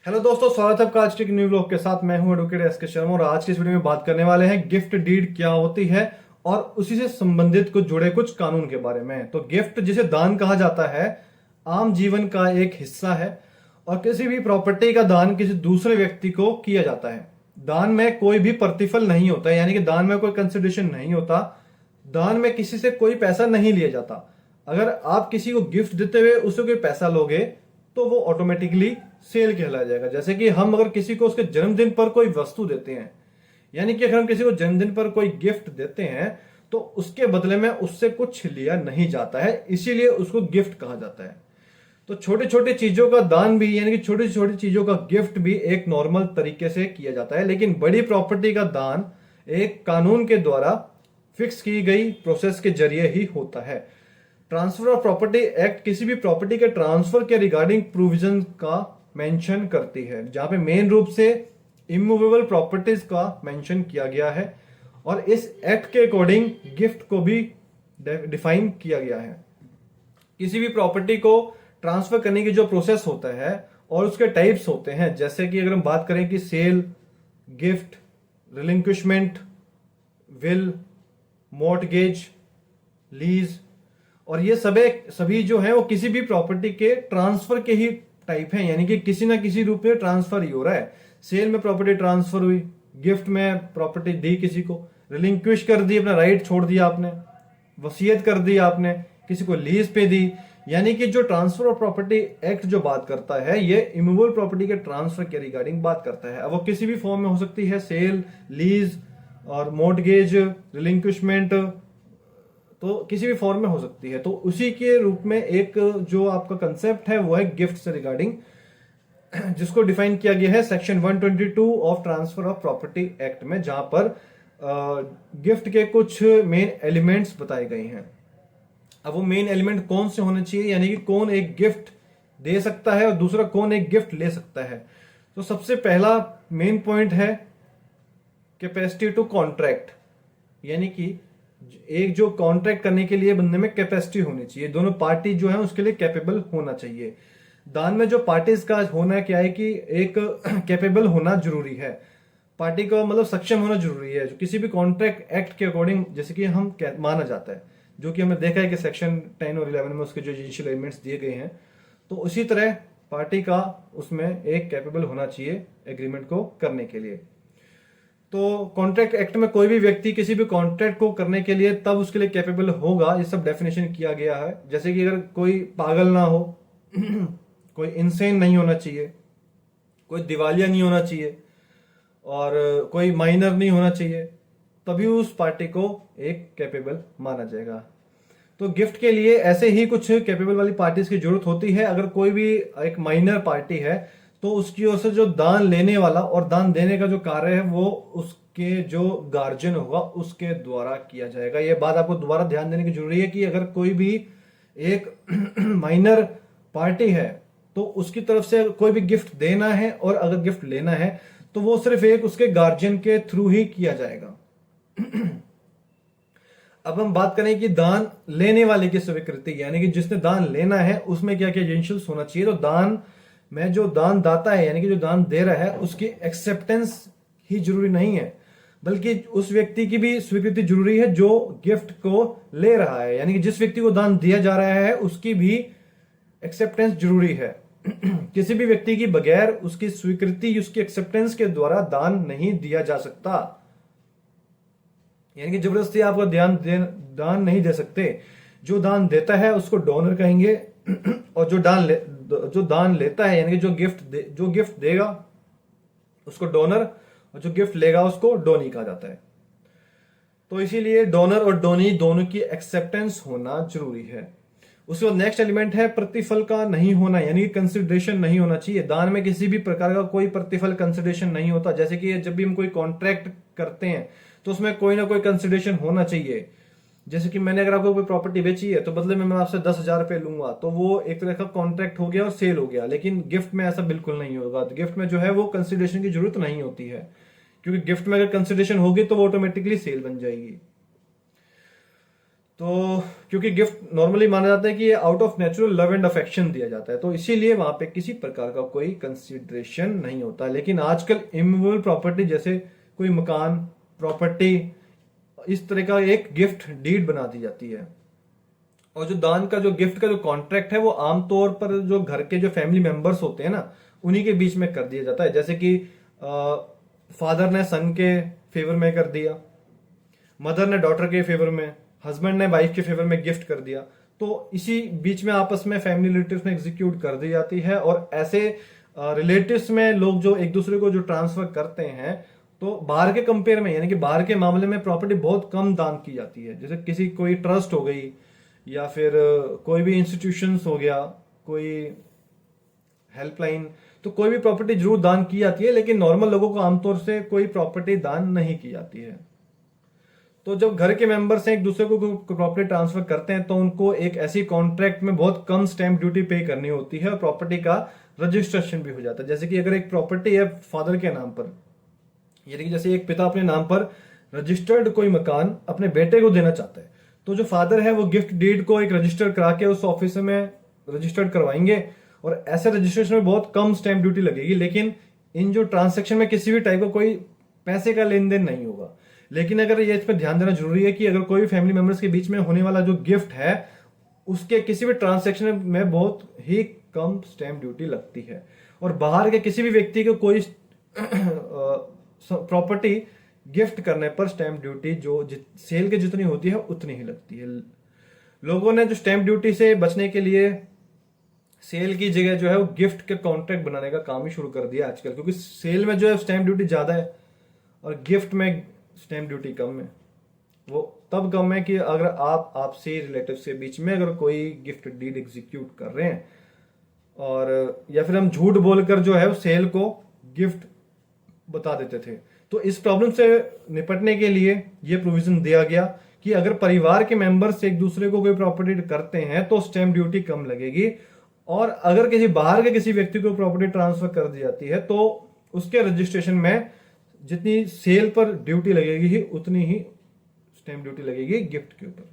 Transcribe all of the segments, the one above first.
Hello दोस्तों, स्वागत है आपका आज के एक न्यू व्लॉग के साथ। मैं हूं एडवोकेट एस के शर्मा और आज की इस वीडियो में बात करने वाले हैं गिफ्ट डीड क्या होती है और उसी से संबंधित कुछ जुड़े कुछ कानून के बारे में। तो गिफ्ट, जिसे दान कहा जाता है, आम जीवन का एक हिस्सा है और किसी भी प्रॉपर्टी का दान किसी दूसरे व्यक्ति को किया जाता है। दान में कोई भी प्रतिफल नहीं होता है, यानी कि दान में कोई कंसिडरेशन नहीं होता। दान में किसी से कोई पैसा नहीं लिया जाता। अगर आप किसी को गिफ्ट देते हुए उससे कोई पैसा लोगे तो वो ऑटोमेटिकली सेल कहलाया जाएगा। जैसे कि हम अगर किसी को उसके जन्मदिन पर कोई वस्तु देते हैं, यानी कि अगर हम किसी को जन्मदिन पर कोई गिफ्ट देते हैं तो उसके बदले में उससे कुछ लिया नहीं जाता है, इसीलिए उसको गिफ्ट कहा जाता है। तो छोटे छोटे चीजों का दान भी, यानी कि छोटी छोटी चीजों का गिफ्ट भी एक नॉर्मल तरीके से किया जाता है, लेकिन बड़ी प्रॉपर्टी का दान एक कानून के द्वारा फिक्स की गई प्रोसेस के जरिए ही होता है। ट्रांसफर ऑफ प्रॉपर्टी एक्ट किसी भी प्रॉपर्टी के ट्रांसफर के रिगार्डिंग प्रोविजन का मेंशन करती है, जहां पे मेन रूप से इमूवेबल प्रॉपर्टीज का मेंशन किया गया है और इस एक्ट के अकॉर्डिंग गिफ्ट को भी डिफाइन किया गया है। किसी भी प्रॉपर्टी को ट्रांसफर करने की जो प्रोसेस होता है और उसके टाइप्स होते हैं, जैसे कि अगर हम बात करें कि sale, gift, relinquishment, will, mortgage, lease, और ये सभी जो है वो किसी भी प्रॉपर्टी के ट्रांसफर के ही टाइप हैं, यानी कि किसी ना किसी रूप में ट्रांसफर ही हो रहा है। सेल में प्रॉपर्टी ट्रांसफर हुई, गिफ्ट में प्रॉपर्टी दी किसी को, रिलिंक्विश कर दी, अपना राइट छोड़ दिया आपने, वसीयत कर दी आपने, किसी को लीज पे दी। यानी कि जो ट्रांसफर ऑफ प्रॉपर्टी एक्ट जो बात करता है ये इमूवेबल प्रॉपर्टी के ट्रांसफर के रिगार्डिंग बात करता है। अब वो किसी भी फॉर्म में हो सकती है, सेल, लीज और मॉर्टगेज, रिलिंक्विशमेंट, तो किसी भी फॉर्म में हो सकती है। तो उसी के रूप में एक जो आपका कंसेप्ट है वो है गिफ्ट से रिगार्डिंग, जिसको डिफाइन किया गया है section 122 of transfer of property act में, जहां पर गिफ्ट के कुछ मेन एलिमेंट्स बताए गए हैं। अब वो मेन एलिमेंट कौन से होने चाहिए, यानी कि कौन एक गिफ्ट दे सकता है और दूसरा कौन एक गिफ्ट ले सकता है। तो सबसे पहला मेन पॉइंट है कैपेसिटी टू कॉन्ट्रैक्ट, यानी कि एक जो कॉन्ट्रैक्ट करने के लिए बंदे में कैपेसिटी होनी चाहिए, दोनों पार्टी जो है उसके लिए कैपेबल होना चाहिए। दान में जो पार्टीज का होना क्या है कि एक कैपेबल होना जरूरी है, पार्टी को मतलब सक्षम होना जरूरी है, जो किसी भी कॉन्ट्रैक्ट एक्ट के अकॉर्डिंग जैसे कि हम माना जाता है, जो कि हमने देखा है कि सेक्शन 10 और 11 में उसके जो जुडिशियल एलिमेंट्स दिए गए हैं। तो उसी तरह पार्टी का उसमें एक कैपेबल होना चाहिए एग्रीमेंट को करने के लिए। तो कॉन्ट्रैक्ट एक्ट में कोई भी व्यक्ति किसी भी कॉन्ट्रैक्ट को करने के लिए तब उसके लिए कैपेबल होगा, ये सब डेफिनेशन किया गया है। जैसे कि अगर कोई पागल ना हो कोई इंसेन नहीं होना चाहिए, कोई दिवालिया नहीं होना चाहिए और कोई माइनर नहीं होना चाहिए, तभी उस पार्टी को एक कैपेबल माना जाएगा। तो गिफ्ट के लिए ऐसे ही कुछ कैपेबल वाली पार्टीज की जरूरत होती है। अगर कोई भी एक माइनर पार्टी है तो उसकी ओर से जो दान लेने वाला और दान देने का जो कार्य है वो उसके जो गार्जियन होगा उसके द्वारा किया जाएगा। यह बात आपको दोबारा ध्यान देने की जरूरी है कि अगर कोई भी एक माइनर पार्टी है तो उसकी तरफ से कोई भी गिफ्ट देना है और अगर गिफ्ट लेना है तो वो सिर्फ एक उसके गार्जियन के थ्रू ही किया जाएगा। अब हम बात करें कि दान लेने वाले की स्वीकृति, यानी कि जिसने दान लेना है उसमें क्या क्या एजेंशियल्स होना चाहिए। तो दान में जो दान दाता है, यानी कि जो दान दे रहा है, उसकी एक्सेप्टेंस ही जरूरी नहीं है, बल्कि उस व्यक्ति की भी स्वीकृति जरूरी है जो गिफ्ट को ले रहा है, यानी कि जिस व्यक्ति को दान दिया जा रहा है उसकी भी एक्सेप्टेंस जरूरी है। किसी भी व्यक्ति की बगैर उसकी स्वीकृति, उसकी एक्सेप्टेंस के द्वारा दान नहीं दिया जा सकता, यानी कि जबरदस्ती आपको दान नहीं दे सकते। जो दान देता है उसको डोनर कहेंगे और जो दान लेता है, यानी कि जो गिफ्ट देगा उसको डोनर और जो गिफ्ट लेगा उसको डोनी कहा जाता है। तो इसीलिए डोनर और डोनी दोनों की एक्सेप्टेंस होना जरूरी है। उसके बाद नेक्स्ट एलिमेंट है प्रतिफल का नहीं होना, यानी कि कंसिडरेशन नहीं होना चाहिए। दान में किसी भी प्रकार का कोई प्रतिफल कंसिडरेशन नहीं होता। जैसे कि जब भी हम कोई कॉन्ट्रैक्ट करते हैं तो उसमें कोई ना कोई कंसिडरेशन होना चाहिए। जैसे कि मैंने अगर आपको कोई प्रॉपर्टी बेची है तो बदले में मैं आपसे 10,000 रुपए लूंगा, तो वो एक तरह का कॉन्ट्रैक्ट हो गया और सेल हो गया। लेकिन गिफ्ट में ऐसा बिल्कुल नहीं होगा। तो गिफ्ट में जो है वो कंसिडरेशन की जरूरत नहीं होती है, क्योंकि गिफ्ट में अगर कंसिडरेशन होगी तो वो ऑटोमेटिकली सेल बन जाएगी। तो क्योंकि गिफ्ट नॉर्मली माना जाता है कि ये out of natural love and affection दिया जाता है, तो इसीलिए वहां पे किसी प्रकार का कोई कंसिडरेशन नहीं होता। लेकिन आजकल इमूवेबल प्रॉपर्टी जैसे कोई मकान, प्रॉपर्टी, इस तरह का एक गिफ्ट डीड बना दी जाती है। और जो दान का जो गिफ्ट का जो कॉन्ट्रैक्ट है वो आमतौर पर जो घर के जो फैमिली मेंबर्स होते हैं ना, उन्हीं के बीच में कर दिया जाता है। जैसे कि फादर ने सन के फेवर में कर दिया, मदर ने डॉटर के फेवर में, हस्बैंड ने वाइफ के फेवर में गिफ्ट कर दिया, तो इसी बीच में आपस में फैमिली रिलेटिव्स में एग्जीक्यूट कर दी जाती है। और ऐसे रिलेटिव्स में लोग जो एक दूसरे को जो ट्रांसफर करते हैं, तो बाहर के कंपेयर में, यानी कि बाहर के मामले में प्रॉपर्टी बहुत कम दान की जाती है। जैसे किसी कोई ट्रस्ट हो गई या फिर कोई भी इंस्टीट्यूशंस हो गया, कोई हेल्पलाइन, तो कोई भी प्रॉपर्टी जरूर दान की जाती है, लेकिन नॉर्मल लोगों को आमतौर से कोई प्रॉपर्टी दान नहीं की जाती है। तो जब घर के मेंबर्स एक दूसरे को प्रॉपर्टी ट्रांसफर करते हैं तो उनको एक ऐसी कॉन्ट्रैक्ट में बहुत कम स्टैंप ड्यूटी पे करनी होती है और प्रॉपर्टी का रजिस्ट्रेशन भी हो जाता है। जैसे कि अगर एक प्रॉपर्टी है फादर के नाम पर, यानी कि जैसे एक पिता अपने नाम पर रजिस्टर्ड कोई मकान अपने बेटे को देना चाहता है, तो जो फादर है वो गिफ्ट डीड को एक रजिस्टर करा के उस ऑफिस में रजिस्टर्ड करवाएंगे, और ऐसे रजिस्ट्रेशन में बहुत कम स्टैंप ड्यूटी लगेगी। लेकिन इन जो ट्रांसेक्शन में किसी भी टाइप का कोई पैसे का लेन देन नहीं होगा। लेकिन अगर ये इस पर ध्यान देना जरूरी है कि अगर कोई भी फैमिली मेंबर्स के बीच में होने वाला जो गिफ्ट है, उसके किसी भी ट्रांसेक्शन में बहुत ही कम स्टैंप ड्यूटी लगती है, और बाहर के किसी भी व्यक्ति को कोई प्रॉपर्टी गिफ्ट करने पर स्टैंप ड्यूटी जो सेल के जितनी होती है उतनी ही लगती है। लोगों ने जो स्टैंप ड्यूटी से बचने के लिए सेल की जगह जो है वो गिफ्ट के कॉन्ट्रैक्ट बनाने का काम ही शुरू कर दिया आजकल, क्योंकि सेल में जो है स्टैंप ड्यूटी ज्यादा है और गिफ्ट में स्टैंप ड्यूटी कम है। वो तब कम है कि अगर आप आपसे रिलेटिव्स के बीच में अगर कोई गिफ्ट डीड एग्जीक्यूट कर रहे हैं, और या फिर हम झूठ बोलकर जो है वो सेल को गिफ्ट बता देते थे। तो इस प्रॉब्लम से निपटने के लिए ये प्रोविजन दिया गया कि अगर परिवार के मेंबर्स एक दूसरे को कोई प्रॉपर्टी करते हैं तो स्टैंप ड्यूटी कम लगेगी, और अगर किसी बाहर के किसी व्यक्ति को प्रॉपर्टी ट्रांसफर कर दी जाती है तो उसके रजिस्ट्रेशन में जितनी सेल पर ड्यूटी लगेगी ही उतनी ही स्टैंप ड्यूटी लगेगी गिफ्ट के ऊपर।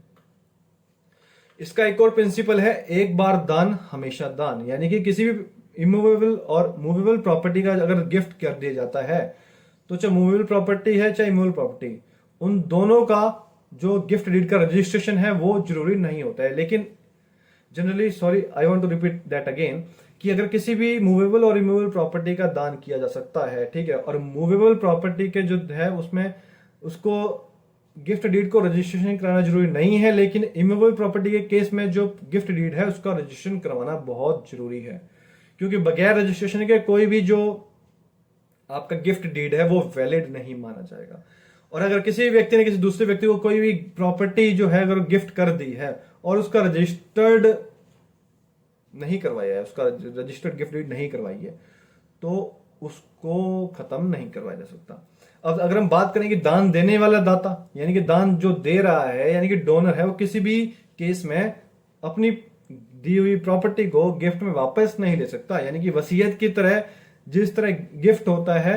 इसका एक और प्रिंसिपल है, एक बार दान हमेशा दान, यानी कि किसी भी इमूवेबल और मूवेबल प्रॉपर्टी का अगर गिफ्ट कर दिया जाता है, तो चाहे मूवेबल प्रॉपर्टी है चाहे इमूवेबल प्रॉपर्टी, उन दोनों का जो गिफ्ट डीड का रजिस्ट्रेशन है वो जरूरी नहीं होता है। लेकिन generally, sorry I want to repeat that again, कि अगर किसी भी मूवेबल और इमूवेबल प्रॉपर्टी का दान किया जा सकता है, ठीक है, और मूवेबल प्रॉपर्टी के जो है उसमें उसको गिफ्ट डीड को रजिस्ट्रेशन कराना जरूरी नहीं है, लेकिन इमूवेबल प्रॉपर्टी के केस में जो गिफ्ट डीड है उसका रजिस्ट्रेशन करवाना बहुत जरूरी है, क्योंकि बगैर रजिस्ट्रेशन के कोई भी जो आपका गिफ्ट डीड है वो वैलिड नहीं माना जाएगा। और अगर किसी व्यक्ति ने किसी दूसरे व्यक्ति को कोई भी प्रॉपर्टी जो है अगर गिफ्ट कर दी है और उसका रजिस्टर्ड नहीं करवाया है, उसका रजिस्टर्ड गिफ्ट डीड नहीं करवाई है, तो उसको खत्म नहीं करवाया जा सकता। अब अगर हम बात करें कि दान देने वाला दाता, यानी कि दान जो दे रहा है, यानी कि डोनर है, वो किसी भी केस में अपनी दी हुई प्रॉपर्टी को गिफ्ट में वापस नहीं ले सकता। यानी कि वसीयत की तरह जिस तरह गिफ्ट होता है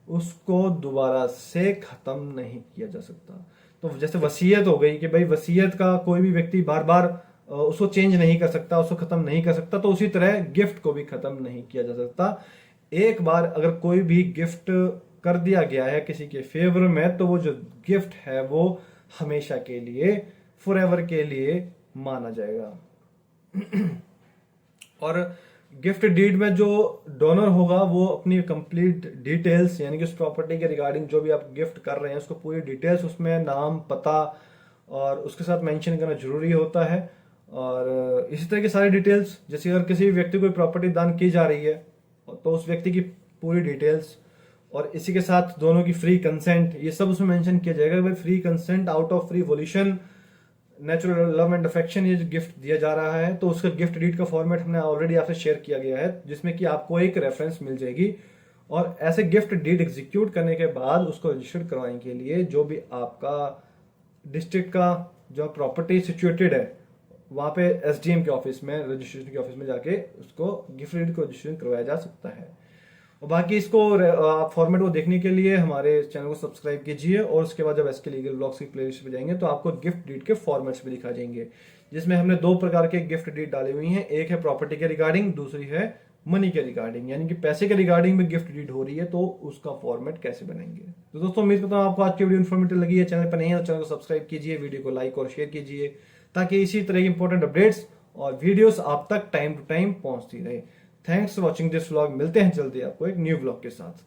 उसको दोबारा से खत्म नहीं किया जा सकता। तो जैसे वसीयत हो गई कि भाई वसीयत का कोई भी व्यक्ति बार बार उसको चेंज नहीं कर सकता, उसको खत्म नहीं कर सकता, तो उसी तरह गिफ्ट को भी खत्म नहीं किया जा सकता। एक बार अगर कोई भी गिफ्ट कर दिया गया है किसी के फेवर में, तो वो जो गिफ्ट है वो हमेशा के लिए, फॉरएवर के लिए माना जाएगा। और गिफ्ट डीड में जो डोनर होगा वो अपनी कंप्लीट डिटेल्स, यानी कि उस प्रॉपर्टी के रिगार्डिंग जो भी आप गिफ्ट कर रहे हैं उसको पूरी डिटेल्स, उसमें नाम, पता और उसके साथ मेंशन करना जरूरी होता है। और इसी तरह की सारी डिटेल्स, जैसे अगर किसी व्यक्ति को प्रॉपर्टी दान की जा रही है तो उस व्यक्ति की पूरी डिटेल्स, और इसी के साथ दोनों की फ्री कंसेंट, ये सब उसमें मेंशन किया जाएगा। भाई free consent, out of free वोल्यूशन, natural love and affection, ये जो गिफ्ट दिया जा रहा है, तो उसका गिफ्ट डीड का फॉर्मेट हमने ऑलरेडी आपसे शेयर किया गया है, जिसमें कि आपको एक रेफरेंस मिल जाएगी। और ऐसे गिफ्ट डीड एग्जीक्यूट करने के बाद उसको रजिस्टर्ड करवाने के लिए जो भी आपका डिस्ट्रिक्ट का जो प्रॉपर्टी सिचुएटेड है वहां पे एसडीएम के ऑफिस में, रजिस्ट्रेशन के ऑफिस में जाके उसको गिफ्ट डीड को रजिस्ट्रेशन करवाया जा सकता है। और बाकी इसको आप फॉर्मेट को देखने के लिए हमारे चैनल को सब्सक्राइब कीजिए, और उसके बाद जब एसके लीगल ब्लॉग्स की प्लेलिस्ट पे जाएंगे तो आपको गिफ्ट डीड के फॉर्मेट्स भी दिखा जाएंगे, जिसमें हमने दो प्रकार के गिफ्ट डीड डाली हुई हैं। एक है प्रॉपर्टी के रिगार्डिंग, दूसरी है मनी के रिगार्डिंग, यानी कि पैसे के रिगार्डिंग में गिफ्ट डीड हो रही है तो उसका फॉर्मेट कैसे बनाएंगे। तो दोस्तों उम्मीद करता हूँ आपको आज की वीडियो इन्फॉर्मेटिव लगी है। चैनल पर नहीं है तो चैनल को सब्सक्राइब कीजिए, वीडियो को लाइक और शेयर कीजिए, ताकि इसी तरह की इंपॉर्टेंट अपडेट्स और वीडियोस आप तक टाइम टू टाइम पहुंचती रहे। Thanks for watching this vlog. मिलते हैं जल्दी आपको एक न्यू व्लॉग के साथ।